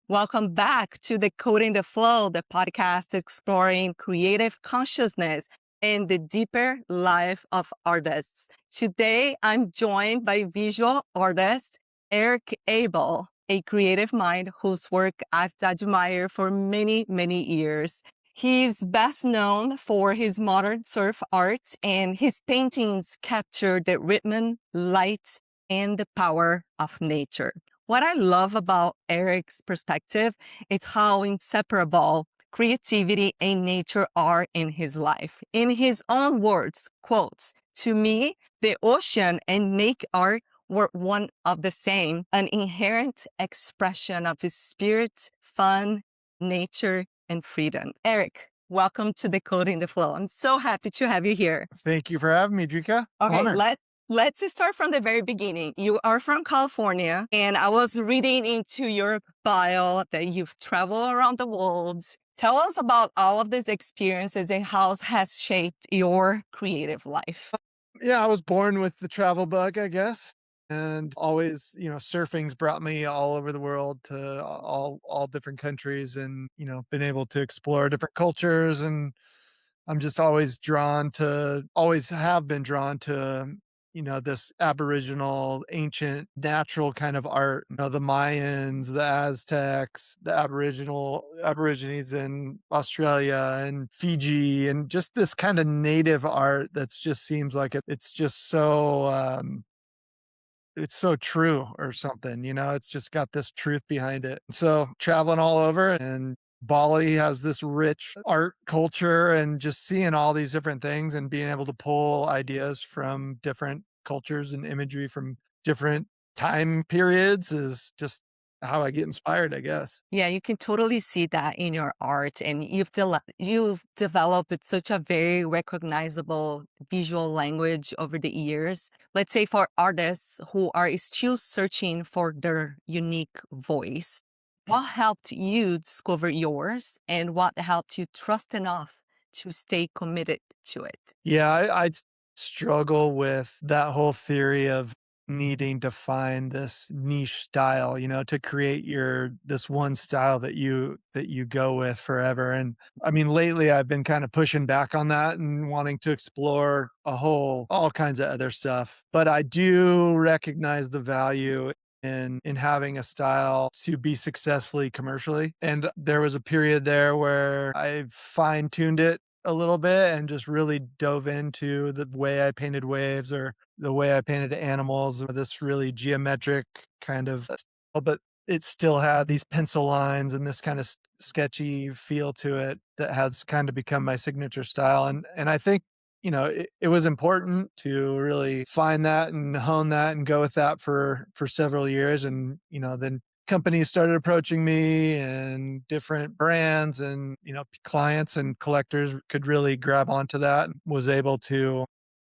Welcome back to Decoding the Flow, the podcast exploring creative consciousness and the deeper life of artists. Today, I'm joined by visual artist Erik Abel, a creative mind whose work I've admired for many, many years. He's best known for his modern surf art, and his paintings capture the rhythm, light, and the power of nature. What I love about Erik's perspective is how inseparable creativity and nature are in his life. In his own words, quotes, "To me, the ocean and naked art were one of the same, an inherent expression of his spirit, fun, nature, and freedom." Erik, welcome to Decoding the Flow. I'm so happy to have you here. Thank you for having me, Drika. Okay, Honored. let's start from the very beginning. You are from California, and I was reading into your bio that you've traveled around the world. Tell us about all of these experiences and how it has shaped your creative life. Yeah, I was born with the travel bug, I guess. And always, surfing's brought me all over the world to all different countries and, been able to explore different cultures. And I'm just always have been drawn to, this Aboriginal, ancient, natural kind of art. The Mayans, the Aztecs, the Aborigines in Australia and Fiji, and just this kind of native art that's just seems like it's just it's so true or something, it's just got this truth behind it. So traveling all over and Bali has this rich art culture and just seeing all these different things and being able to pull ideas from different cultures and imagery from different time periods is just how I get inspired, I guess. Yeah, you can totally see that in your art, and you've developed such a very recognizable visual language over the years. Let's say for artists who are still searching for their unique voice, what helped you discover yours, and what helped you trust enough to stay committed to it? Yeah, I struggle with that whole theory of needing to find this niche style, to create this one style that you go with forever. And I mean, lately I've been kind of pushing back on that and wanting to explore all kinds of other stuff. But I do recognize the value in having a style to be successfully commercially. And there was a period there where I fine-tuned it a little bit and just really dove into the way I painted waves or the way I painted animals with this really geometric kind of style, but it still had these pencil lines and this kind of sketchy feel to it that has kind of become my signature style. And I think, it was important to really find that and hone that and go with that for several years. And, then companies started approaching me and different brands and, clients and collectors could really grab onto that and was able to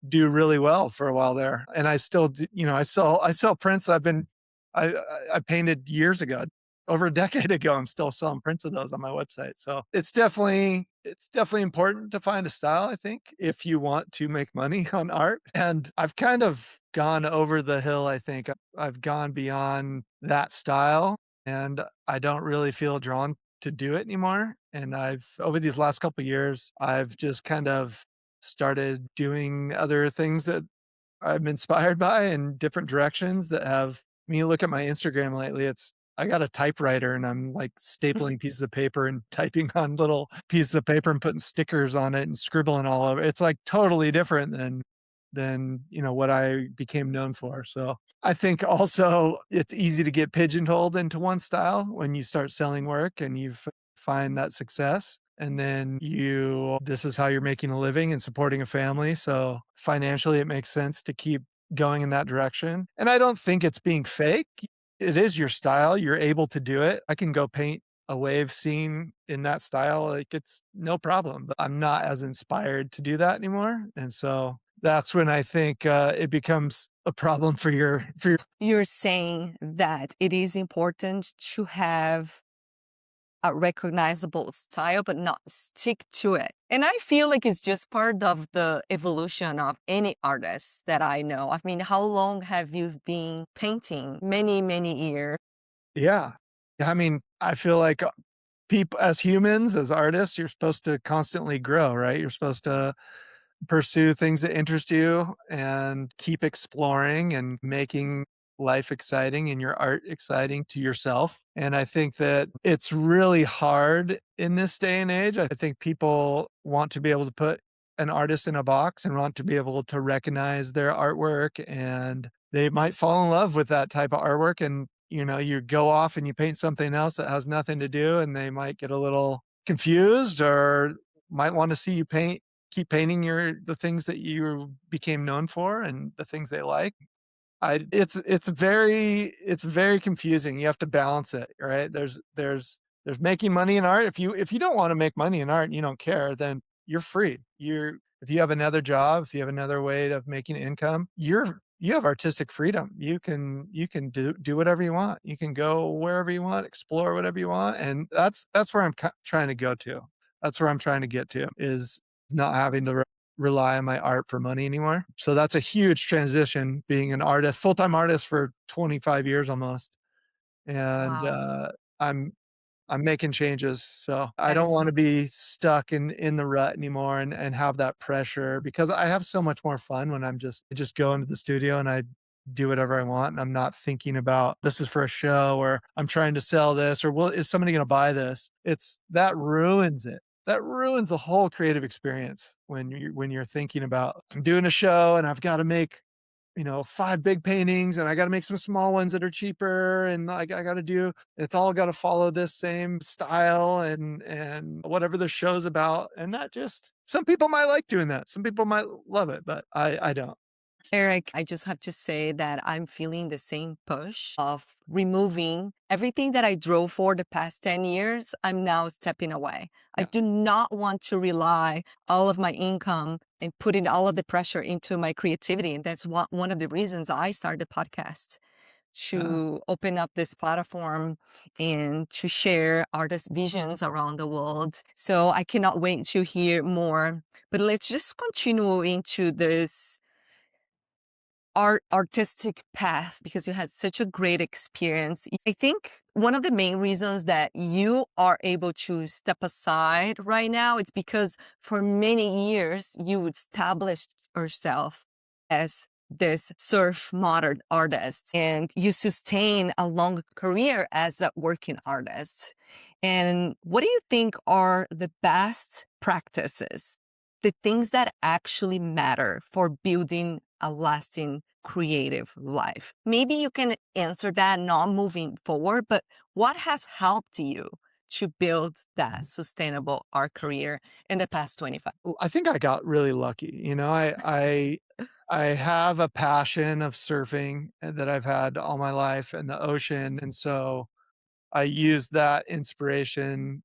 do really well for a while there. And I still do, I sell prints I painted years ago. Over a decade ago, I'm still selling prints of those on my website. So it's definitely important to find a style, I think, if you want to make money on art. And I've kind of gone over the hill, I think. I've gone beyond that style and I don't really feel drawn to do it anymore. And I've over these last couple of years, I've just kind of started doing other things that I'm inspired by in different directions that have when you look at my Instagram lately, I got a typewriter and I'm like stapling pieces of paper and typing on little pieces of paper and putting stickers on it and scribbling all over. It's like totally different than what I became known for. So I think also it's easy to get pigeonholed into one style when you start selling work and find that success. And then this is how you're making a living and supporting a family. So financially, it makes sense to keep going in that direction. And I don't think it's being fake. It is your style. You're able to do it. I can go paint a wave scene in that style. Like it's no problem, but I'm not as inspired to do that anymore. And so that's when I think it becomes a problem for your. You're saying that it is important to have a recognizable style, but not stick to it. And I feel like it's just part of the evolution of any artist that I know. I mean, how long have you been painting? Many, many years. Yeah. I mean, I feel like people as humans, as artists, you're supposed to constantly grow, right? You're supposed to pursue things that interest you and keep exploring and making life exciting and your art exciting to yourself. And I think that it's really hard in this day and age. I think people want to be able to put an artist in a box and want to be able to recognize their artwork, and they might fall in love with that type of artwork, and you go off and you paint something else that has nothing to do, and they might get a little confused or might want to see you keep painting the things that you became known for and the things they like. I it's very confusing. You have to balance it, right? There's making money in art. If you don't wanna make money in art and you don't care, then you're free. If you have another job, if you have another way of making income, you have artistic freedom. You can do whatever you want. You can go wherever you want, explore whatever you want, and that's where I'm trying to go to. That's where I'm trying to get to, is not having to rely on my art for money anymore. So that's a huge transition, being an artist, full-time artist for 25 years almost. And, Wow. I'm I'm making changes, so I That don't is wanna be stuck in the rut anymore and have that pressure, because I have so much more fun when I just go into the studio and I do whatever I want, and I'm not thinking about, "This is for a show," or, "I'm trying to sell this," or, "Well, is somebody gonna buy this?" It's that ruins it. That ruins the whole creative experience when you're thinking about, "I'm doing a show and I've gotta make 5 big paintings, and I gotta make some small ones that are cheaper, and I gotta do it's all gotta follow this same style and whatever the show's about," and that just some people might like doing that, some people might love it, but I don't. Eric, I just have to say that I'm feeling the same push of removing everything that I drove for the past 10 years. I'm now stepping away. I Yeah, do not want to rely all of my income and putting all of the pressure into my creativity. And that's one of the reasons I started the podcast, yeah. to open up this platform and to share artist visions around the world. So I cannot wait to hear more. But let's just continue into this artistic path, because you had such a great experience. I think one of the main reasons that you are able to step aside right now, it's because for many years you established yourself as this surf modern artist, and you sustain a long career as a working artist. And what do you think are the best practices, the things that actually matter for building a lasting creative life? Maybe you can answer that not moving forward, but what has helped you to build that sustainable art career in the past 25? Well, I think I got really lucky, I have a passion of surfing, that I've had all my life, and the ocean, and so I use that inspiration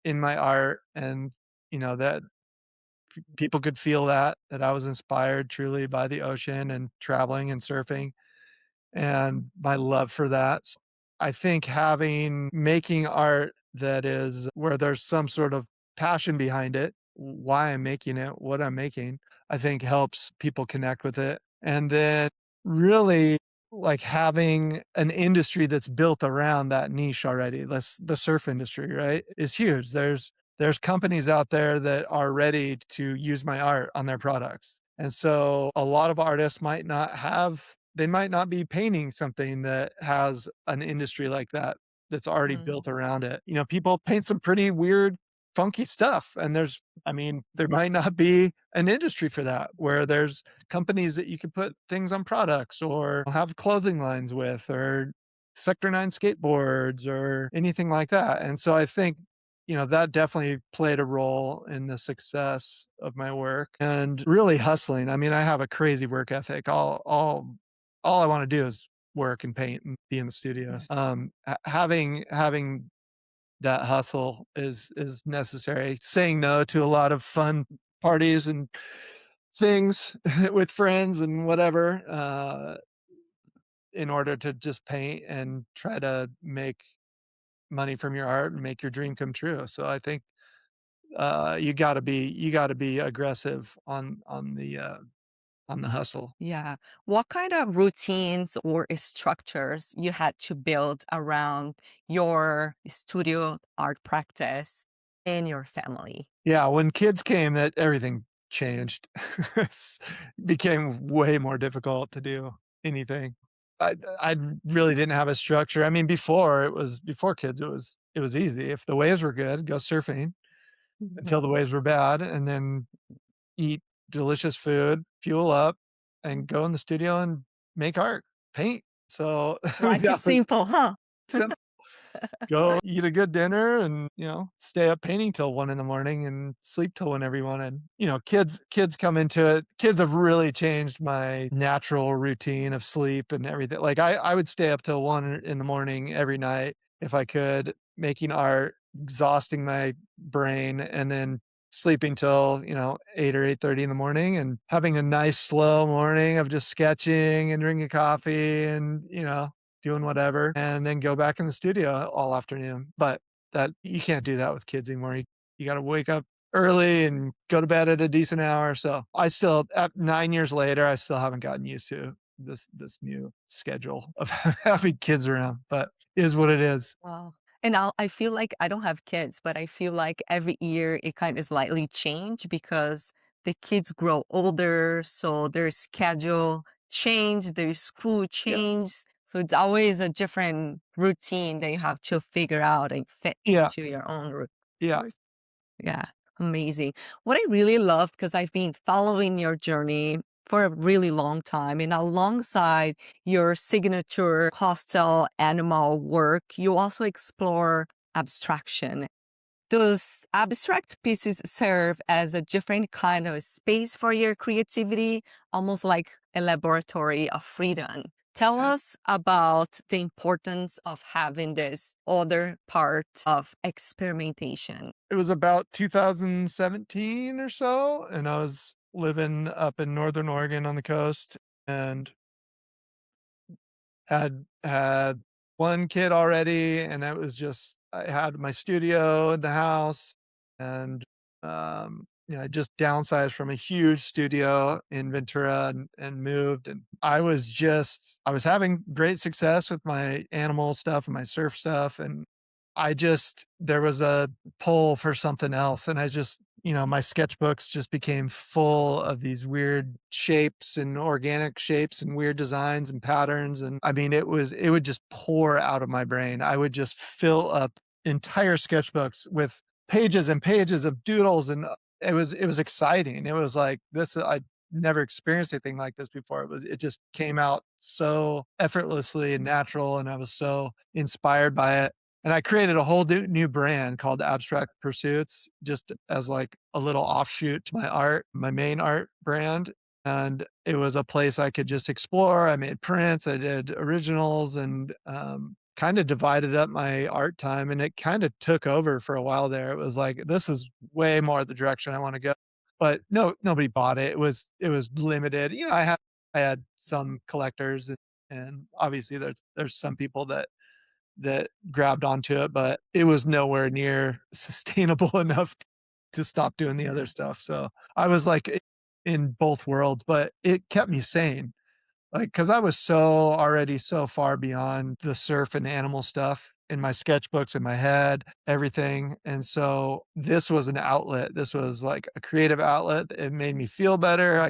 in my art, and, that people could feel that I was inspired truly by the ocean and traveling and surfing, and my love for that. I think making art that is where there's some sort of passion behind it, why I'm making it, what I'm making, I think helps people connect with it. And then really, like, having an industry that's built around that niche already. The surf industry, right, is huge. There's companies out there that are ready to use my art on their products. And so a lot of artists they might not be painting something that has an industry like that that's already Mm, built around it. People paint some pretty weird, funky stuff, and there might not be an industry for that, where there's companies that you could put things on products or have clothing lines with, or Sector 9 skateboards or anything like that. And so I think, that definitely played a role in the success of my work, and really hustling. I mean, I have a crazy work ethic. All I wanna do is work and paint and be in the studios. mm. Having that hustle is necessary. Saying no to a lot of fun parties and things with friends and whatever, in order to just paint and try to make money from your art and make your dream come true. So I think, you gotta be aggressive on the, on the hustle. Yeah. What kind of routines or structures you had to build around your studio art practice and your family? Yeah, when kids came, that everything changed. It's became way more difficult to do anything. I really didn't have a structure. I mean, before kids, it was easy. If the waves were good, go surfing until the Mhm. waves were bad, and then eat delicious food, fuel up, and go in the studio and make art, paint. So, I mean, Life is that was simple, huh? simple. Go eat a good dinner and, stay up painting till 1 in the morning and sleep till whenever you wanted. Kids come into it. Kids have really changed my natural routine of sleep and everything. Like, I would stay up till 1 in the morning every night if I could, making art, exhausting my brain, and then sleeping till, 8 or 8:30 in the morning and having a nice slow morning of just sketching and drinking coffee and, doing whatever, and then go back in the studio all afternoon. But that you can't do that with kids anymore. You gotta wake up early and go to bed at a decent hour. So I still, at 9 years later, I still haven't gotten used to this new schedule of having kids around, but it is what it is. Wow. And I feel like I don't have kids, but I feel like every year it kind of slightly change because the kids grow older, so their schedule change, their school Yeah. change. So it's always a different routine that you have to figure out and fit Yeah. into your own Yeah. yeah, amazing. What I really love, because I've been following your journey for a really long time, and alongside your signature pastel animal work, you also explore abstraction. Those abstract pieces serve as a different kind of space for your creativity, almost like a laboratory of freedom. Tell Yeah. us about the importance of having this other part of experimentation. It was about 2017 or so, and I was living up in Northern Oregon on the coast, and had 1 kid already, and that was just I had my studio in the house, and, I just downsized from a huge studio in Ventura and moved, and I was having great success with my animal stuff and my surf stuff, and there was a pull for something else, and my sketchbooks just became full of these weird shapes and organic shapes and weird designs and patterns, and I mean, it would just pour out of my brain. I would just fill up entire sketchbooks with pages and pages of doodles, and, it was exciting. It was like, I never experienced anything like this before. It just came out so effortlessly and natural, and I was so inspired by it. And I created a whole new brand called Abstract Pursuits, just as like a little offshoot to my main art brand. And it was a place I could just explore. I made prints, I did originals, and kind of divided up my art time. And it kind of took over for a while there. It was like, this is way more the direction I want to go. But nobody bought it. It was limited. I had some collectors, and obviously there's some people that grabbed onto it, but it was nowhere near sustainable enough to stop doing the other Yeah. stuff. So I was like in both worlds, but it kept me sane. Like, cause I was already so far beyond the surf and animal stuff in my sketchbooks, in my head, everything. And so this was an outlet. This was like a creative outlet. It made me feel better.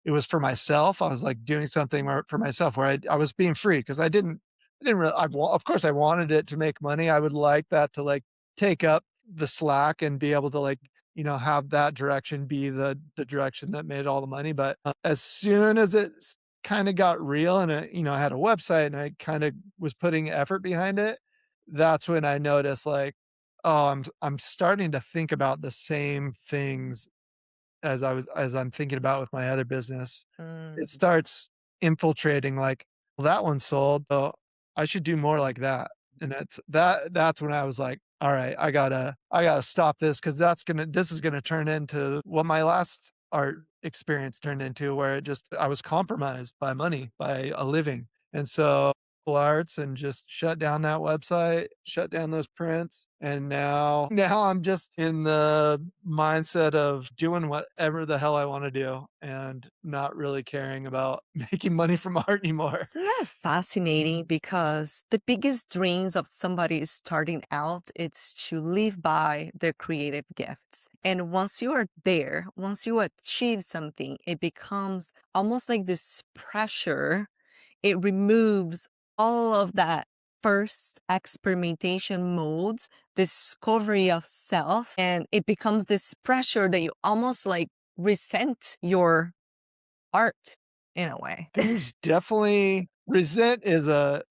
It was for myself. I was like doing something for myself where I was being free because I didn't really, of course I wanted it to make money. I would like that to like take up the slack and be able to like, have that direction be the direction that made all the money. But as soon as it kinda got real and I had a website and I kinda was putting effort behind it, that's when I noticed, like, oh, I'm starting to think about the same things as I'm thinking about with my other business. It Mm. starts infiltrating, like, "Well, that one sold, so I should do more like that." And that's when I was like, "Alright, I gotta stop this because this is gonna turn into what my last art experience turned into, where I was compromised by money, by a living." And so arts and just shut down that website, shut down those prints. And now I'm just in the mindset of doing whatever the hell I want to do and not really caring about making money from art anymore. Isn't that fascinating? Because the biggest dreams of somebody starting out is to live by their creative gifts. And once you are there, once you achieve something, it becomes almost like this pressure. It removes all of that first experimentation modes, discovery of self, and it becomes this pressure that you almost like resent your art in a way. There's definitely resent is a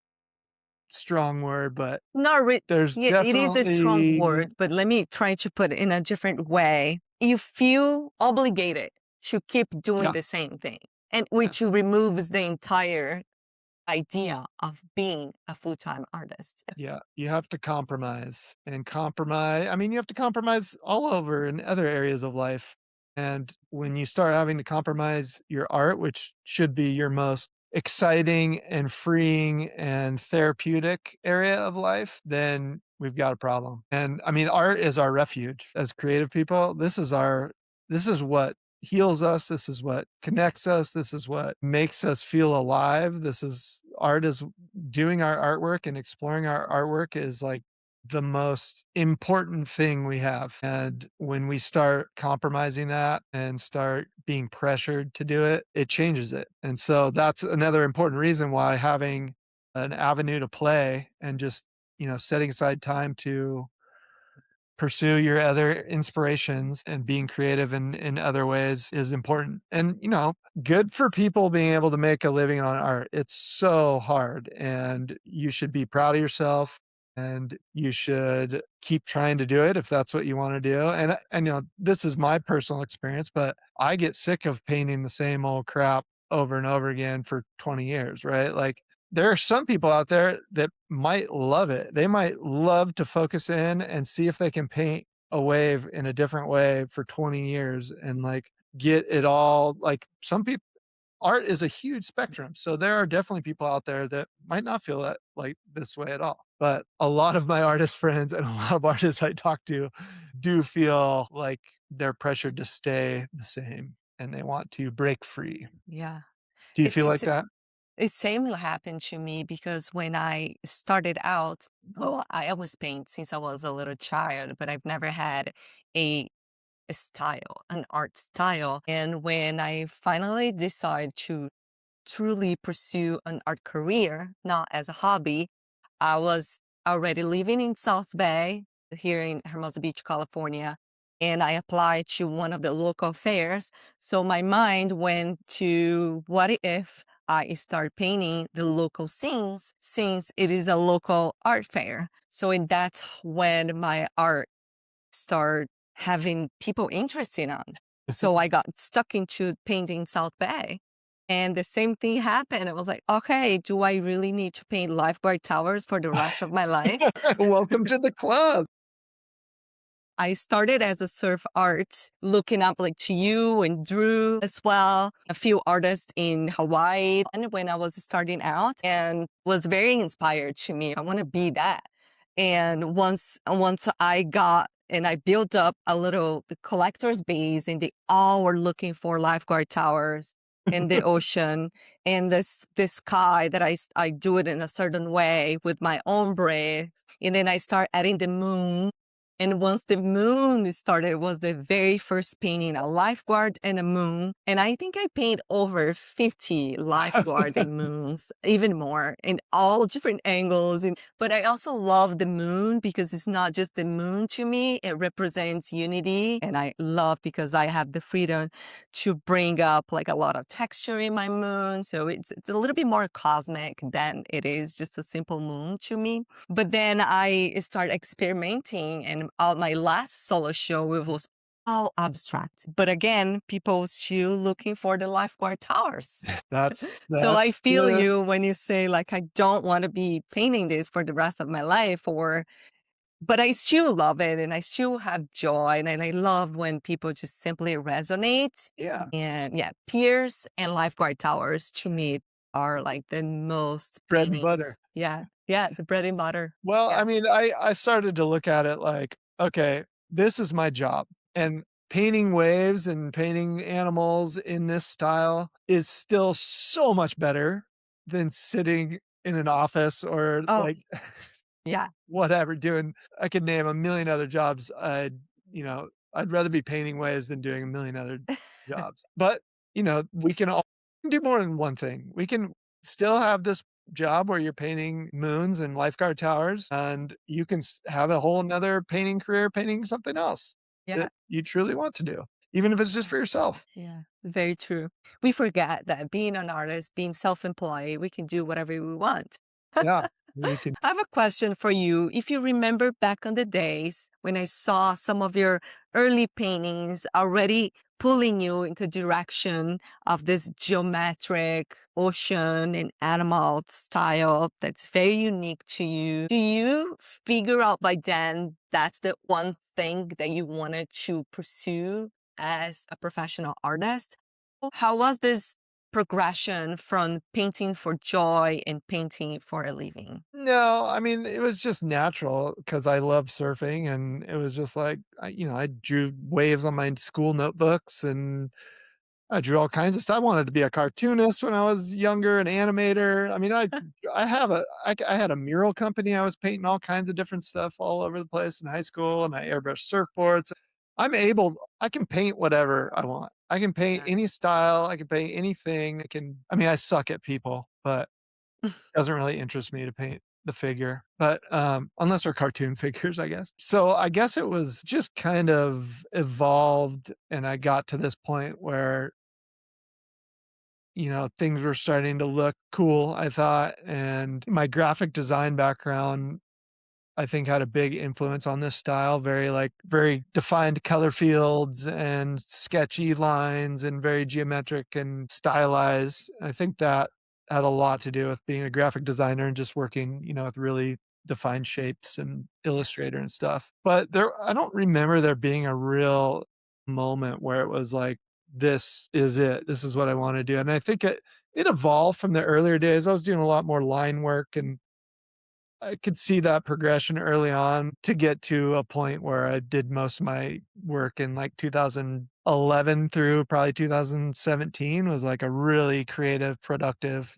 strong word, but Not re- there's Yeah, it is a strong definitely word, but let me try to put it in a different way. You feel obligated to keep doing yeah, the same thing, and yeah. which removes the entire idea of being a full-time artist. Yeah, you have to compromise and compromise. I mean, you have to compromise all over in other areas of life. And when you start having to compromise your art, which should be your most exciting and freeing and therapeutic area of life, then we've got a problem. And I mean, art is our refuge as creative people. This is what heals us. This is what connects us. This is what makes us feel alive. This is art is doing our artwork and exploring our artwork is like the most important thing we have. And when we start compromising that and start being pressured to do it, it changes it. And so that's another important reason why having an avenue to play and just, setting aside time to pursue your other inspirations and being creative in other ways is important. And, good for people being able to make a living on art. It's so hard and you should be proud of yourself and you should keep trying to do it if that's what you want to do. And this is my personal experience, but I get sick of painting the same old crap over and over again for 20 years, right? Like there are some people out there that might love it. They might love to focus in and see if they can paint a wave in a different way for 20 years and like get it all like some people art is a huge spectrum. So there are definitely people out there that might not feel that like this way at all. But a lot of my artist friends and a lot of artists I talk to do feel like they're pressured to stay the same and they want to break free. Yeah. Do you feel like It's that? the same will happen to me because when I started out, oh, I always paint since I was a little child, but I've never had a, a style, an art style. And when I finally decided to truly pursue an art career, not as a hobby, I was already living in South Bay here in Hermosa Beach, California, and I applied to one of the local fairs. So my mind went to what if I start painting the local scenes since it is a local art fair. So that's when my art start having people interested on. So I got stuck into painting South Bay. And the same thing happened. I was like, okay, do I really need to paint lifeguard towers for the rest of my life? Welcome to the club. I started as a surf art, looking up like to you and Drew as well, a few artists in Hawaii. And when I was starting out and was very inspired to me, I want to be that. And once I got and I built up a little the collector's base and they all were looking for lifeguard towers in the ocean and the sky that I do it in a certain way with my own breath. And then I start adding the moon and once the moon started, it was the very first painting, a lifeguard and a moon. And I think I paint over 50 lifeguard and moons, even more in all different angles. But I also love the moon because it's not just the moon to me. It represents unity. And I love because I have the freedom to bring up like a lot of texture in my moon. So it's a little bit more cosmic than it is just a simple moon to me. But then I start experimenting, and my last solo show it was all abstract. But again, people still looking for the lifeguard towers. That's So I that's feel the you when you say like I don't want to be painting this for the rest of my life, or but I still love it and I still have joy, and I love when people just simply resonate. yeah. And yeah, piers and lifeguard towers to me are like the most Bread and butter. paintings. Yeah. Yeah. The bread and butter. Well, I Yeah. mean, I started to look at it like, okay, this is my job, and painting waves and painting animals in this style is still so much better than sitting in an office or, Oh, like, yeah. whatever, doing I could name a million other jobs I'd rather be painting waves than doing a million other jobs. But, we can all do more than one thing. We can still have this job where you're painting moons and lifeguard towers, and you can have a whole 'nother painting career painting something else Yeah. that you truly want to do, even if it's just Yeah. for yourself. Yeah. Very true. We forget that being an artist, being self-employed, we can do whatever we want. Yeah, we can. I have a question for you. If you remember back on the days when I saw some of your early paintings already pulling you into direction of this geometric ocean and animal style that's very unique to you, do you figure out by then that's the one thing that you wanted to pursue as a professional artist? How was this progression from painting for joy and painting for a living? No, I mean, it was just natural because I love surfing, and it was just like, I drew waves on my school notebooks, and I drew all kinds of stuff. I wanted to be a cartoonist when I was younger, an animator. I mean, I had a mural company. I was painting all kinds of different stuff all over the place in high school, and I airbrushed surfboards. I can paint whatever I want. I can paint Yeah. any style. I can paint anything. I mean, I suck at people, but doesn't really interest me to paint the figure, but, unless they're cartoon figures, I guess. So, I guess it was just kind of evolved, and I got to this point where, things were starting to look cool, I thought, and my graphic design background I think had a big influence on this style, very defined color fields and sketchy lines and very geometric and stylized. I think that had a lot to do with being a graphic designer and just working, with really defined shapes and Yeah. Illustrator and stuff. But I don't remember there being a real moment where it was like, this is it. This is what I want to do. And I think it evolved from the earlier days. I was doing a lot more line work, and I could see that progression early on to get to a point where I did most of my work in like 2011 through probably 2017 was like a really creative, productive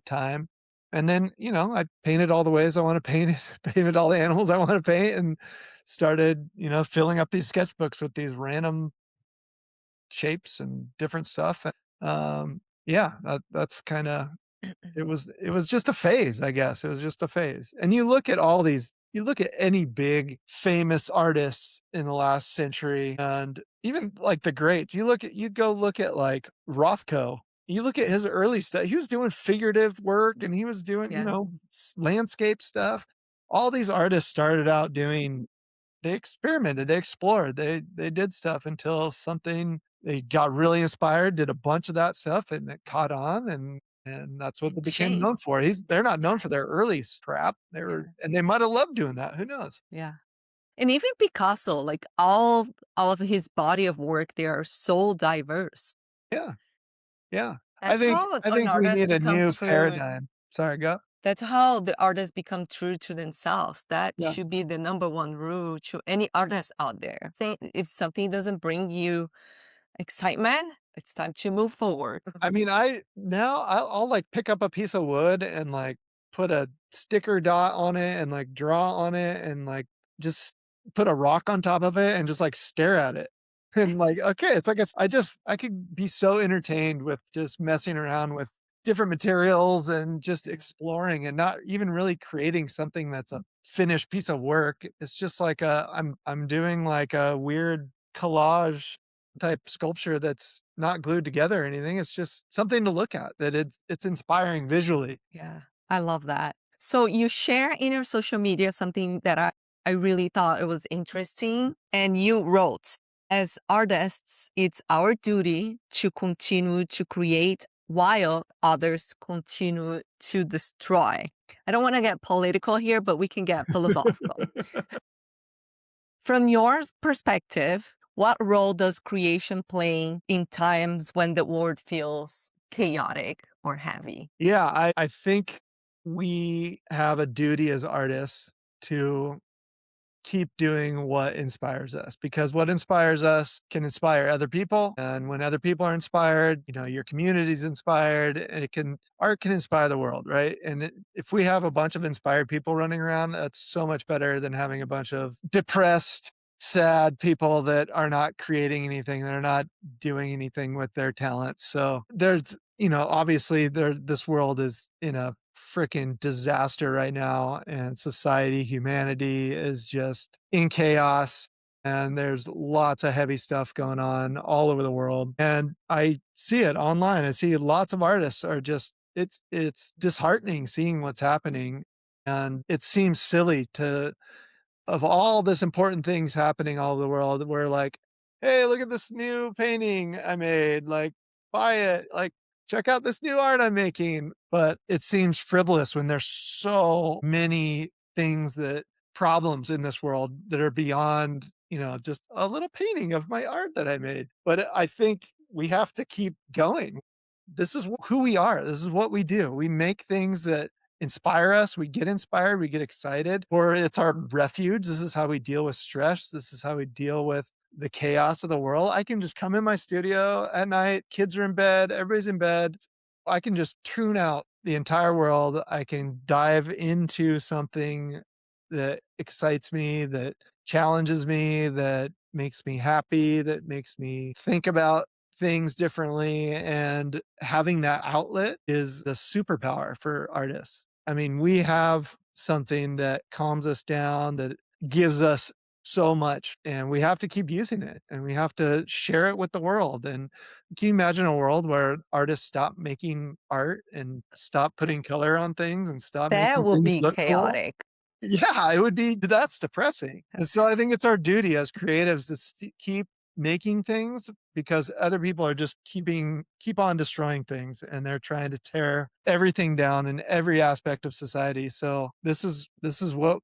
time. And then, I painted all the ways I want to paint it, painted all the animals I want to paint, and started, filling up these sketchbooks with these random shapes and different stuff. Yeah, that's kind of it was just a phase, I guess. It was just a phase. And you look at any big famous artists in the last century and even like the greats. You go look at like Rothko. You look at his early stuff. He was doing figurative work, and he was doing, Yeah. landscape stuff. All these artists started out doing they experimented, they explored, they did stuff until something they got really inspired, did a bunch of that stuff, and it caught on, and that's what they And became change. known for. They're not known Yeah. for their early crap. Yeah. They might have loved doing that, who knows? Yeah. And even Picasso, like all of his body of work, they are so diverse. Yeah, yeah. I That's think how I an think we artist need a become new true. paradigm. Sorry, go. That's how the artists become true to themselves. That Yeah. should be the number one rule to any artist out there. Think if something doesn't bring you excitement, it's time to move forward. I mean, I'll, like, pick up a piece of wood and, like, put a sticker dot on it and, like, draw on it and, like, just put a rock on top of it and just, like, stare at it. And, like, okay, it's like I could be so entertained with just messing around with different materials and just Yeah. exploring and not even really creating something that's a finished piece of work. It's just like I'm doing, like, a weird collage type sculpture that's not glued together or anything. It's just something to look at that it's inspiring visually. Yeah, I love that. So you share in your social media something that I really thought it was interesting. And you wrote, as artists, it's our duty to continue to create while others continue to destroy. I don't want to get political here, but we can get philosophical. From your perspective, what role does creation play in times when the world feels chaotic or heavy? Yeah, I think we have a duty as artists to keep doing what inspires us, because what inspires us can inspire other people. And when other people are inspired, your community's inspired, and art can inspire the world, right? And if we have a bunch of inspired people running around, that's so much better than having a bunch of depressed, sad people that are not creating anything, that are not doing anything with their talents. So obviously this world is in a freaking disaster right now, and society, humanity is just in chaos, and there's lots of heavy stuff going on all over the world. And I see it online. I see lots of artists are just it's disheartening seeing what's happening. And it seems silly to of all this important things happening all over the world, we're like, "Hey, look at this new painting I made, like, buy it, like, check out this new art I'm making." But it seems frivolous when there's so many things that problems in this world that are beyond, just a little painting of my art that I made. But I think we have to keep going. This is who we are. This is what we do. We make things that inspire us. We get inspired, we get excited, or it's our refuge. This is how we deal with stress. This is how we deal with the chaos of the world. I can just come in my studio at night, kids are in bed, everybody's in bed. I can just tune out the entire world. I can dive into something that excites me, that challenges me, that makes me happy, that makes me think about things differently. And having that outlet is a superpower for artists. I mean, we have something that calms us down, that gives us so much, and we have to keep using it, and we have to share it with the world. And can you imagine a world where artists stop making art and stop putting color on things and stop That making would things be look cool? chaotic. Yeah, it would be that's depressing. And so I think it's our duty as creatives to keep making things, because other people are just keep on destroying things, and they're trying to tear everything down in every aspect of society. So this is what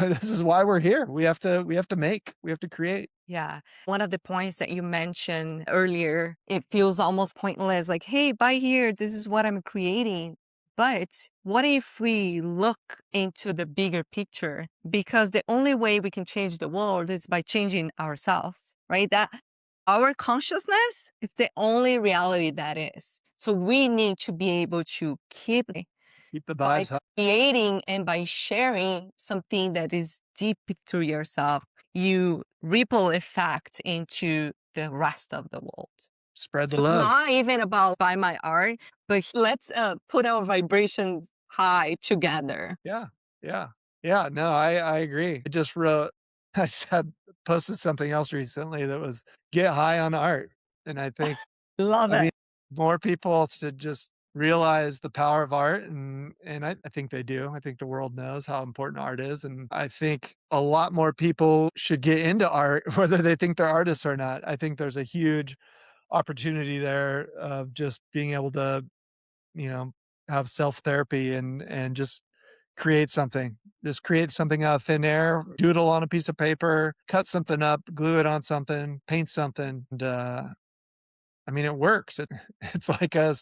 this is why we're here. We have to make, we have to create. Yeah. One of the points that you mentioned earlier, it feels almost pointless like, hey, buy here. This is what I'm creating. But what if we look into the bigger picture? Because the only way we can change the world is by changing ourselves, right? That our consciousness is the only reality that is. So we need to be able to keep Keep the by vibes high, creating and by sharing something that is deep to yourself, you ripple effect into the rest of the world. spread So the it's love. not even about buy my art, but let's put our vibrations high together. Yeah, yeah, yeah. No, I agree. I just wrote, I said, posted something else recently that was get high on art, and Love I mean, it. more people should just realize the power of art, and I think they do. I think the world knows how important art is, and I think a lot more people should get into art, whether they think they're artists or not. I think there's a huge opportunity there of just being able to, you know, have self-therapy and just create something. Just create something out of thin air, doodle on a piece of paper, cut something up, glue it on something, paint something, and, I mean, it works. It's like a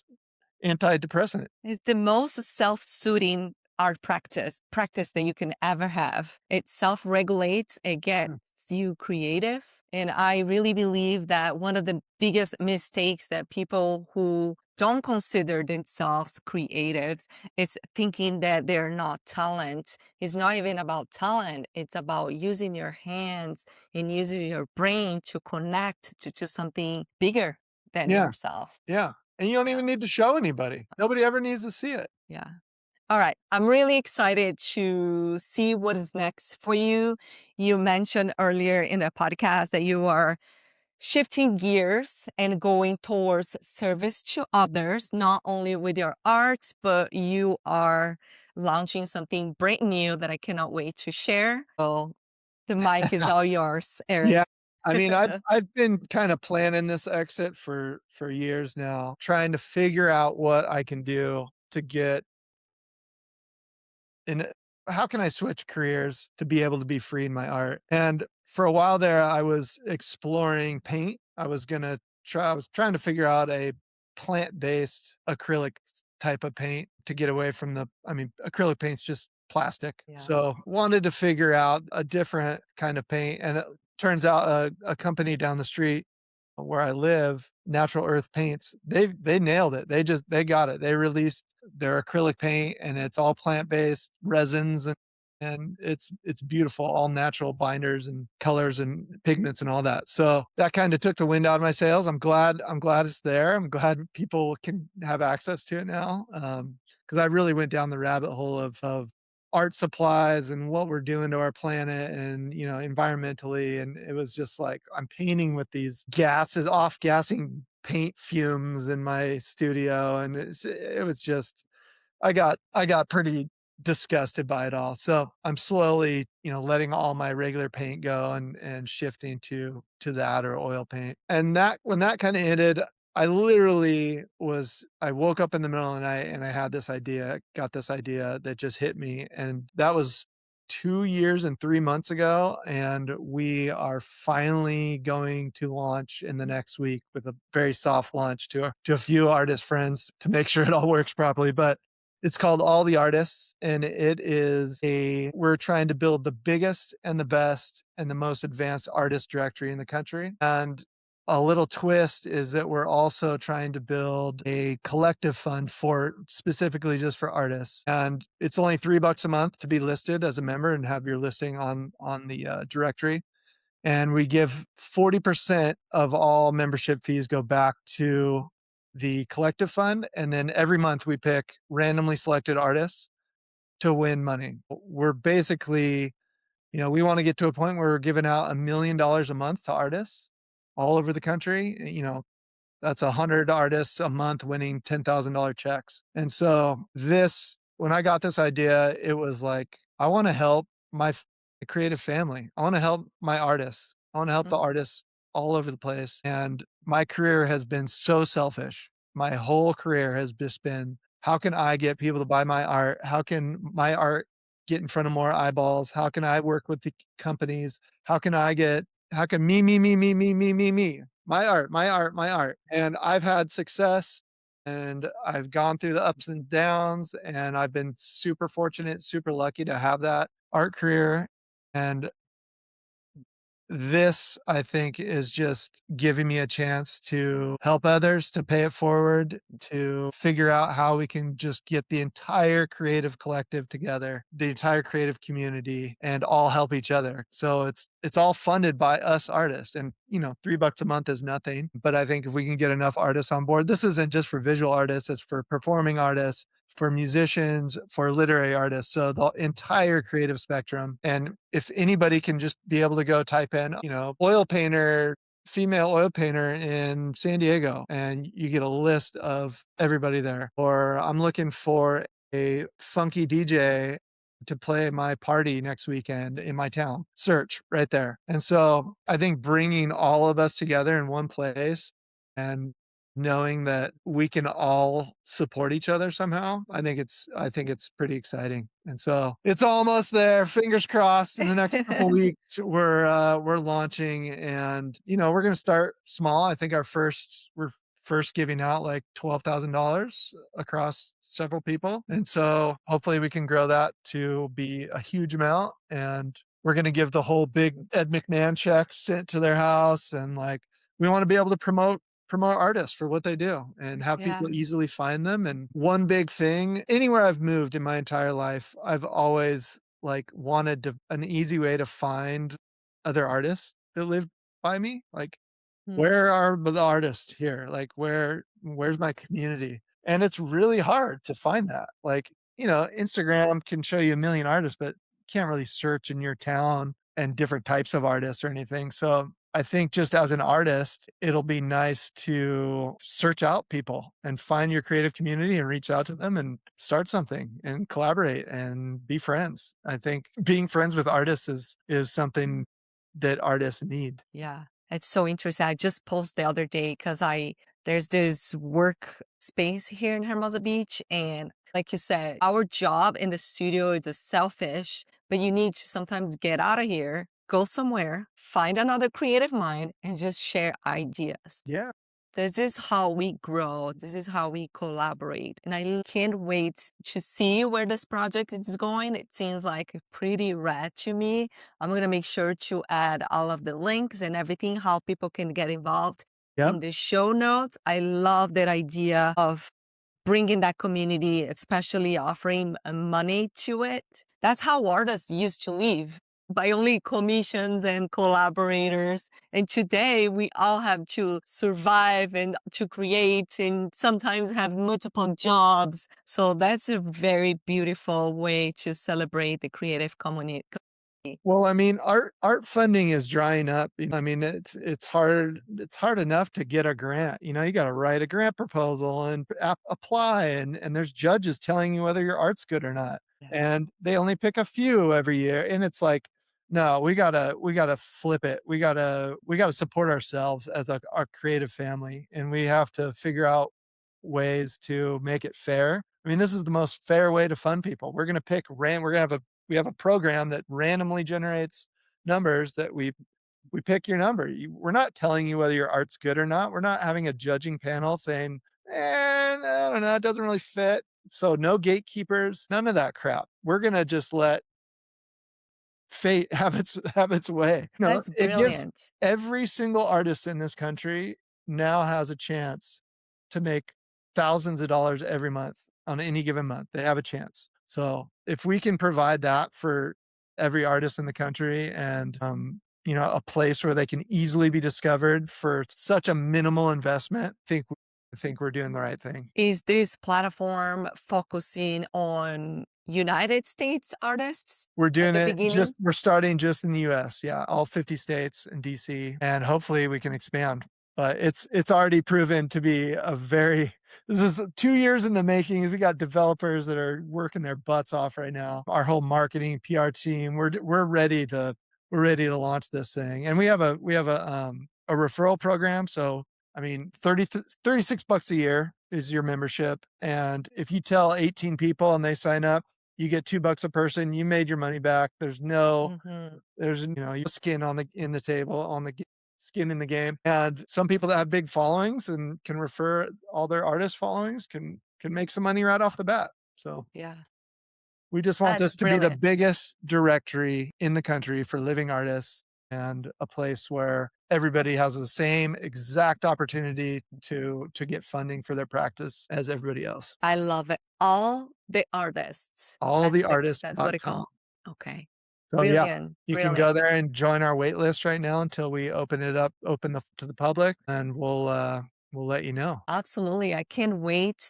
antidepressant. It's the most self-soothing art practice that you can ever have. It self-regulates, it gets Mm. you creative. And I really believe that one of the biggest mistakes that people who don't consider themselves creatives is thinking that they're not talent. It's not even about talent. It's about using your hands and using your brain to connect to something bigger than Yeah, yourself. yeah, and you don't Yeah. even need to show anybody. Nobody ever needs to see it. Yeah. All right. I'm really excited to see what is next for you. You mentioned earlier in the podcast that you are shifting gears and going towards service to others, not only with your art, but you are launching something brand new that I cannot wait to share. So the mic is all yours, Eric. Yeah, I mean, I've been kinda planning this exit for years now, trying to figure out what I can do to get in how can I switch careers to be able to be free in my art? And for a while there, I was exploring paint. I was trying to figure out a plant-based acrylic type of paint to get away from acrylic paint's just plastic. Yeah. So, wanted to figure out a different kind of paint, and it turns out a company down the street where I live, Natural Earth Paints, they nailed it. They got it. They released their acrylic paint, and it's all plant-based resins, and it's beautiful, all natural binders and colors and pigments and all that. So, that kinda took the wind out of my sails. I'm glad it's there. I'm glad people can have access to it now, because I really went down the rabbit hole of art supplies and what we're doing to our planet and, environmentally, and it was just like, I'm painting with these gases, off-gassing paint fumes in my studio, and it was just I got pretty disgusted by it all. So I'm slowly, letting all my regular paint go and shifting to that or oil paint. And that when that kind of ended, I woke up in the middle of the night and I had this idea, got this idea that just hit me. And that was 2 years and 3 months ago. And we are finally going to launch in the next week with a very soft launch to a few artist friends to make sure it all works properly. But it's called All the Artists, and we're trying to build the biggest and the best and the most advanced artist directory in the country. And a little twist is that we're also trying to build a collective fund for specifically just for artists. And it's only $3 a month to be listed as a member and have your listing on the directory. And we give 40% of all membership fees go back to the collective fund, and then every month we pick randomly selected artists to win money. We're basically, we wanna get to a point where we're giving out $1,000,000 a month to artists all over the country. That's 100 artists a month winning $10,000 checks. And so when I got this idea, it was like, I wanna help my creative family. I wanna help my artists. I wanna help the Mhm. artists all over the place. And my career has been so selfish. My whole career has just been, how can I get people to buy my art? How can my art get in front of more eyeballs? How can I work with the companies? How can me, my art, my art, my art. And I've had success and I've gone through the ups and downs and I've been super fortunate, super lucky to have that art career. And this, I think, is just giving me a chance to help others, to pay it forward, to figure out how we can just get the entire creative collective together, the entire creative community, and all help each other. So it's all funded by us artists. And, $3 a month is nothing. But I think if we can get enough artists on board, this isn't just for visual artists, it's for performing artists, for musicians, for literary artists, so the entire creative spectrum. And if anybody can just be able to go type in, oil painter, female oil painter in San Diego, and you get a list of everybody there. Or I'm looking for a funky DJ to play my party next weekend in my town. Search right there. And so I think bringing all of us together in one place and knowing that we can all support each other somehow, I think it's pretty exciting. And so it's almost there. Fingers crossed in the next couple weeks we're launching and we're gonna start small. I think we're first giving out like $12,000 across several people. And so hopefully we can grow that to be a huge amount. And we're gonna give the whole big Ed McMahon check sent to their house. And like we want to be able to promote artists for what they do and have Yeah. people easily find them. And one big thing, anywhere I've moved in my entire life, I've always like wanted an easy way to find other artists that live by me. Like, Mm. where are the artists here? Like, where's my community? And it's really hard to find that. Like, Instagram can show you a million artists, but you can't really search in your town and different types of artists or anything. So I think just as an artist, it'll be nice to search out people and find your creative community and reach out to them and start something and collaborate and be friends. I think being friends with artists is something that artists need. Yeah, it's so interesting. I just posted the other day because there's this work space here in Hermosa Beach, and like you said, our job in the studio is selfish, but you need to sometimes get out of here, go somewhere, find another creative mind, and just share ideas. Yeah. This is how we grow. This is how we collaborate. And I can't wait to see where this project is going. It seems like pretty rad to me. I'm going to make sure to add all of the links and everything, how people can get involved Yep. in the show notes. I love that idea of bringing that community, especially offering money to it. That's how artists used to live, by only commissions and collaborators. And today we all have to survive and to create and sometimes have multiple jobs. So that's a very beautiful way to celebrate the creative community. Well, I mean, art funding is drying up. I mean, it's hard enough to get a grant. You got to write a grant proposal and apply, and there's judges telling you whether your art's good or not. Yeah. And they only pick a few every year, and it's like, no, we gotta flip it. We gotta support ourselves as our creative family, and we have to figure out ways to make it fair. I mean, this is the most fair way to fund people. We're gonna have a program that randomly generates numbers that we pick your number. We're not telling you whether your art's good or not. We're not having a judging panel saying, I don't know, it doesn't really fit. So no gatekeepers, none of that crap. We're gonna just let fate have its way. That's It gives brilliant. every single artist in this country now has a chance to make thousands of dollars every month on any given month. They have a chance. So if we can provide that for every artist in the country and a place where they can easily be discovered for such a minimal investment, I think we're doing the right thing. Is this platform focusing on United States artists We're at doing the it beginning? just we're starting just in the US, yeah, all 50 states and DC, and hopefully we can expand. But it's already proven to be a very this is 2 years in the making. We got developers that are working their butts off right now. Our whole marketing, PR team, we're ready to launch this thing. And we have a referral program, so I mean, 36 bucks a year is your membership, and if you tell 18 people and they sign up, you get $2 a person, you made your money back. Mhm. You skin in the table, skin in the game. And some people that have big followings and can refer all their artist followings can make some money right off the bat. So Yeah, we just want that's this to be the brilliant. biggest directory in the country for living artists and a place where everybody has the same exact opportunity to get funding for their practice as everybody else. I love it. All the artists. That's what it Alltheartists.com. called. Okay. So, yeah, Brilliant. you can go Brilliant. there and join our wait list right now until we open to the public, and we'll let you know. Absolutely. I can't wait.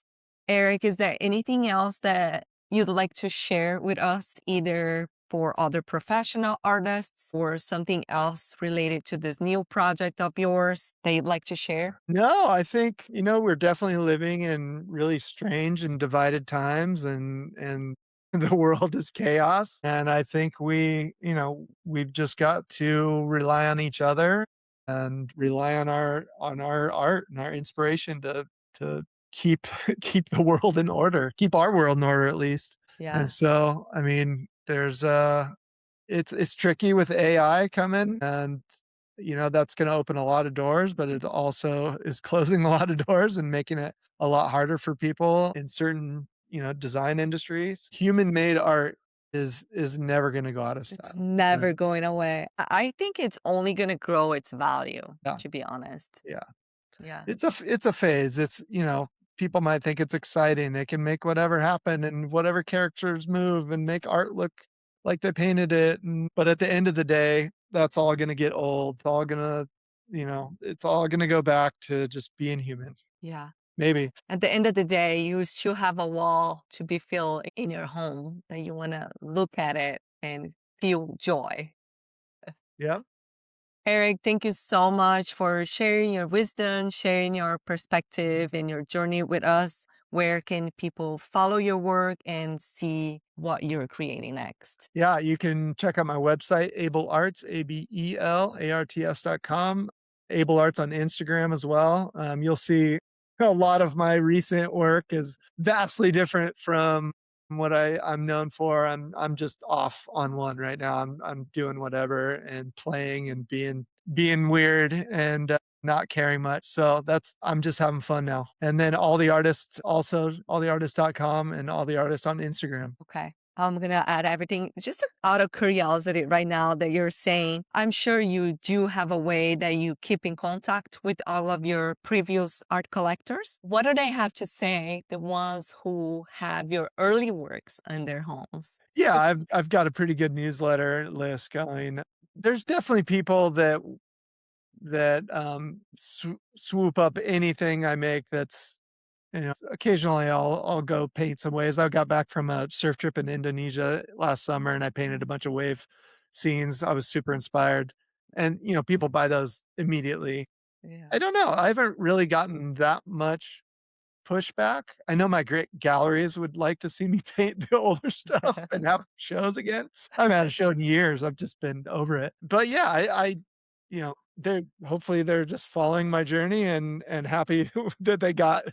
Eric, is there anything else that you'd like to share with us, either for other professional artists or something else related to this new project of yours that you'd like to share? No, I think, we're definitely living in really strange and divided times, and the world is chaos, and I think we've just got to rely on each other and rely on our art and our inspiration to keep keep the world in order, keep our world in order at least. And Yeah. so, I mean, it's tricky with AI coming, and that's going to open a lot of doors, but it also is closing a lot of doors and making it a lot harder for people in certain design industries. Human made art is never going to go out of It's style. never going away. I think it's only going to grow its value, Yeah, to be honest. yeah. Yeah. It's a phase. People might think it's exciting. They can make whatever happen and whatever characters move and make art look like they painted it. But at the end of the day, that's all going to get old. It's all going to go back to just being human. Yeah. Maybe. At the end of the day, you still have a wall to be filled in your home that you want to look at it and feel joy. Yeah. Eric, thank you so much for sharing your wisdom, sharing your perspective and your journey with us. Where can people follow your work and see what you're creating next? Yeah, you can check out my website, Abel Arts, ABELARTS.com. Abel Arts on Instagram as well. You'll see a lot of my recent work is vastly different from what I'm known for. I'm just off on one right now. I'm doing whatever and playing and being weird and not caring much. So that's I'm just having fun now. And then all the artists also, alltheartists.com and all the artists on Instagram. Okay. I'm going to add everything just out of curiosity right now that you're saying. I'm sure you do have a way that you keep in contact with all of your previous art collectors. What do they have to say, the ones who have your early works in their homes? Yeah, I've got a pretty good newsletter list going. There's definitely people that swoop up anything I make that's, occasionally I'll go paint some waves. I got back from a surf trip in Indonesia last summer and I painted a bunch of wave scenes. I was super inspired. And, people buy those immediately. Yeah. I don't know. I haven't really gotten that much pushback. I know my great galleries would like to see me paint the older stuff and have shows again. I haven't had a show in years. I've just been over it. But yeah, they're hopefully they're just following my journey and happy that they got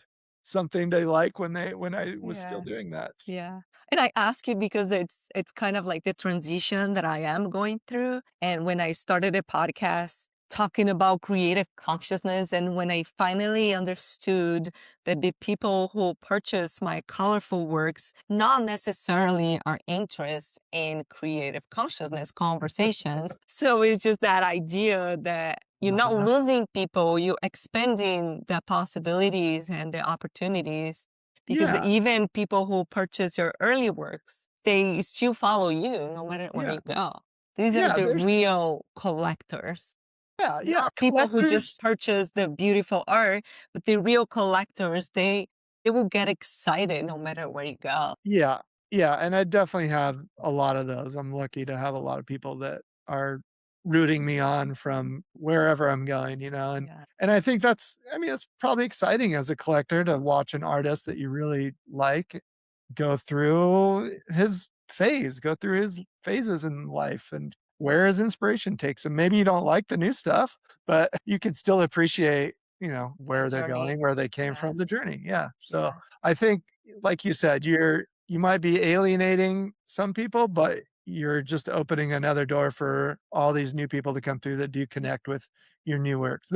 something they like when I was still Yeah. doing that. Yeah. And I ask you because it's kind of like the transition that I am going through. And when I started a podcast talking about creative consciousness, and when I finally understood that the people who purchase my colorful works not necessarily are interested in creative consciousness conversations. So it's just that idea that you're not Uh-huh. losing people, you're expanding the possibilities and the opportunities because Yeah, even people who purchase your early works, they still follow you no matter where yeah, you go. These are yeah, the there's real collectors, yeah, not people who just collectors. purchase the beautiful art, but the real collectors, they will get excited no matter where you go. Yeah, yeah, and I definitely have a lot of those. I'm lucky to have a lot of people that are rooting me on from wherever I'm going, Yeah. and I think it's probably exciting as a collector to watch an artist that you really like go through go through his phases in life and where his inspiration takes him. Maybe you don't like the new stuff, but you can still appreciate, The where they're journey. going, where they came Yeah. from, the journey. Yeah. So Yeah. I think, like you said, you might be alienating some people, but you're just opening another door for all these new people to come through that do connect with your new works.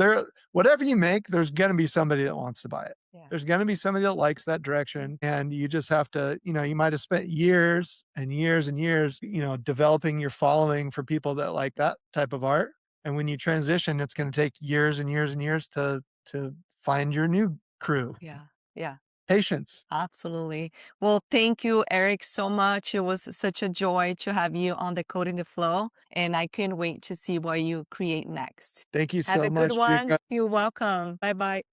Whatever you make, there's gonna be somebody that wants to buy it. Yeah. There's gonna be somebody that likes that direction, and you just have to, you might have spent years and years and years, developing your following for people that like that type of art. And when you transition, it's gonna take years and years and years to find your new crew. Yeah. Yeah. Patience. Absolutely. Well, thank you, Eric, so much. It was such a joy to have you on Decoding the Flow, and I can't wait to see what you create next. Thank you Have so a good much, one. Chica. You're welcome. Bye bye.